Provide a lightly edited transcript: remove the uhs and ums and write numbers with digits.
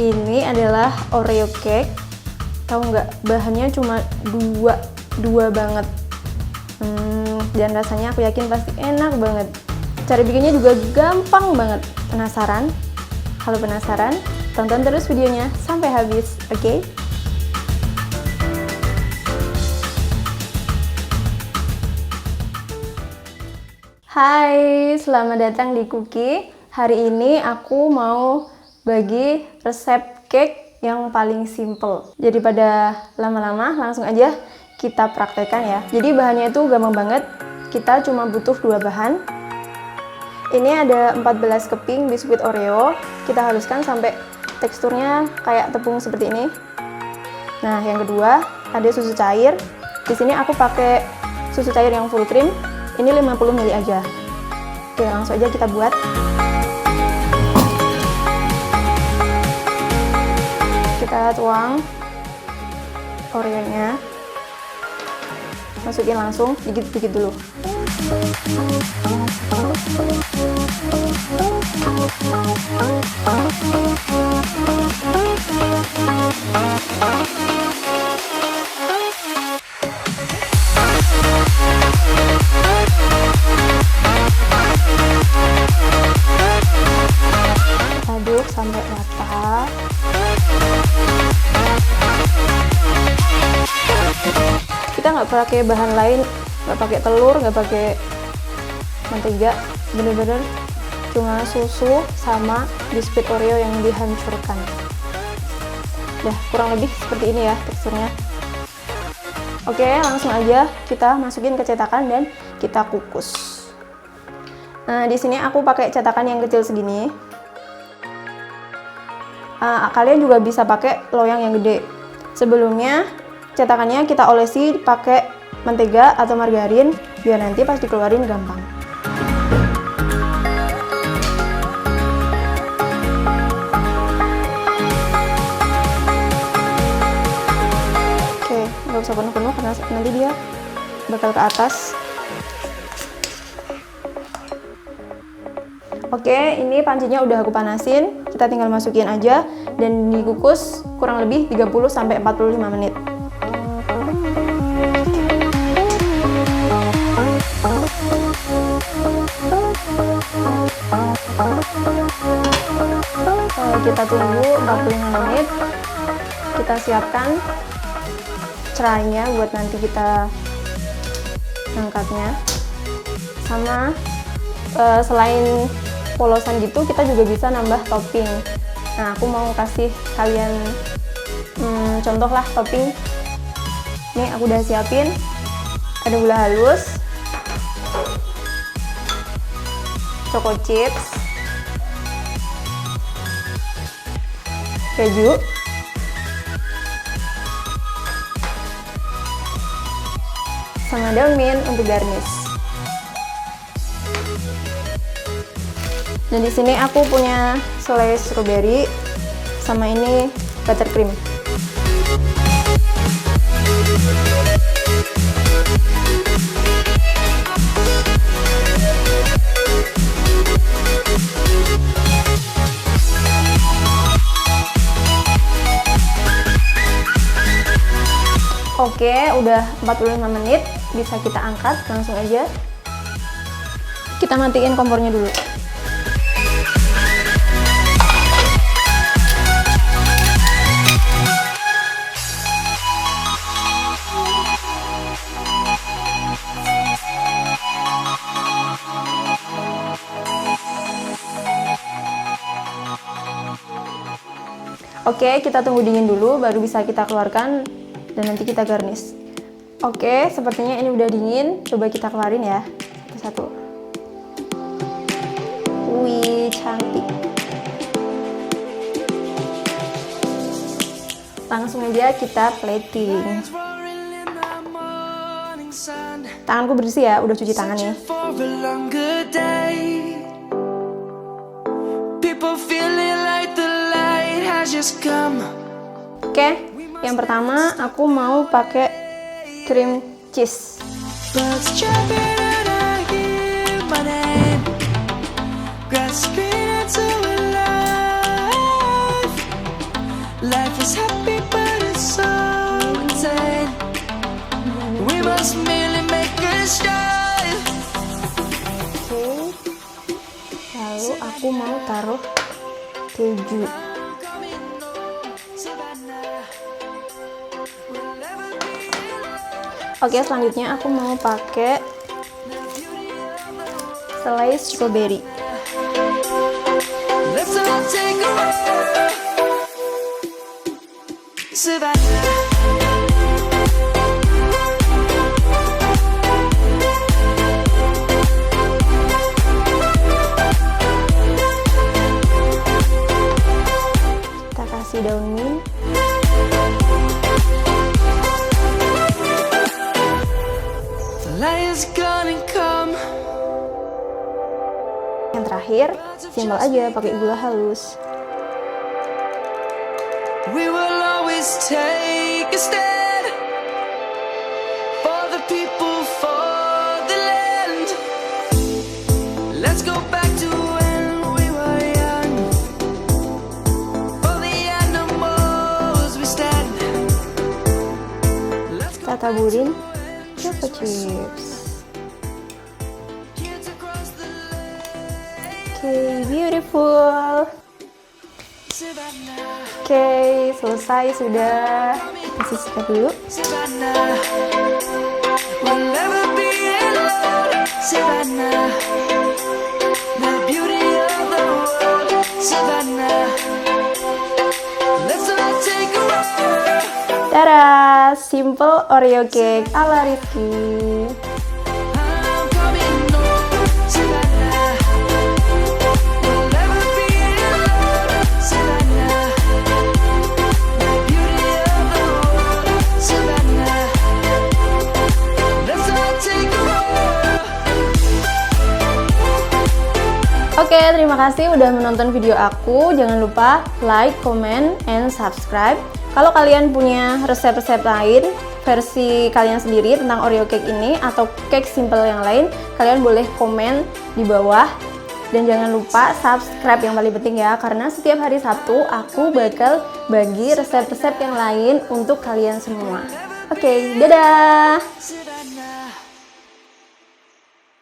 Ini adalah Oreo cake. Tahu nggak? Bahannya cuma dua banget. Dan rasanya aku yakin pasti enak banget. Cara bikinnya juga gampang banget. Penasaran? Kalau penasaran, tonton terus videonya sampai habis, oke? Hai, selamat datang di Cookie. Hari ini aku mau bagi resep cake yang paling simple. Jadi pada lama-lama, langsung aja kita praktekkan ya. Jadi bahannya itu gampang banget. Kita cuma butuh 2 bahan. Ini ada 14 keping biskuit Oreo. Kita haluskan sampai teksturnya kayak tepung seperti ini. Nah, yang kedua ada susu cair. Di sini aku pakai susu cair yang full cream. Ini 50 ml aja. Oke, langsung aja kita buat. Kita tuang Oreo-nya. Masukin langsung, dikit-dikit dulu. Aduk sampai rata. Kita nggak pakai bahan lain, nggak pakai telur, nggak pakai mentega, bener-bener cuma susu sama biskuit Oreo yang dihancurkan. Ya, kurang lebih seperti ini ya teksturnya. Oke, langsung aja kita masukin ke cetakan dan kita kukus. Nah, di sini aku pakai cetakan yang kecil segini. Kalian juga bisa pakai loyang yang gede. Sebelumnya cetakannya kita olesi pakai mentega atau margarin biar nanti pas dikeluarin gampang. Oke, nggak usah penuh-penuh karena nanti dia bakal ke atas. Oke, ini pancinya udah aku panasin. Kita tinggal masukin aja dan dikukus kurang lebih 30-45 menit. Kita tunggu 45 menit. Kita siapkan cerainya buat nanti kita angkatnya. Sama selain polosan gitu, kita juga bisa nambah topping. Nah, aku mau kasih kalian contoh lah topping. Nih, aku udah siapin. Ada gula halus, choco chips, keju, sama daun mint untuk garnish. Dan di sini aku punya selai strawberry sama ini buttercream. Oke, udah 45 menit, bisa kita angkat langsung aja. Kita matiin kompornya dulu. Oke, kita tunggu dingin dulu baru bisa kita keluarkan dan nanti kita garnish. Oke, sepertinya ini udah dingin. Coba kita keluarin ya, satu-satu. Wih, cantik. Langsung aja kita plating. Tanganku bersih ya, udah cuci tangan nih. Oke, yang pertama aku mau pakai cream cheese. Lalu aku mau taruh keju. Oke, selanjutnya aku mau pakai slice strawberry. Kita kasih daun mint. Yang terakhir, simpel aja pakai gula halus. We will always take a stand for the people, for the land. Let's go back to when we were young. For the animals we stand. Kita taburin choco chips. Oke, beautiful. Oke, selesai sudah. Kasih sisir dulu. Tada, simple Oreo cake ala Rizky. Oke, terima kasih udah menonton video aku. Jangan lupa like, comment, and subscribe. Kalau kalian punya resep-resep lain, versi kalian sendiri tentang Oreo cake ini atau cake simple yang lain, kalian boleh komen di bawah. Dan jangan lupa subscribe yang paling penting ya, karena setiap hari Sabtu aku bakal bagi resep-resep yang lain untuk kalian semua. Oke, dadah!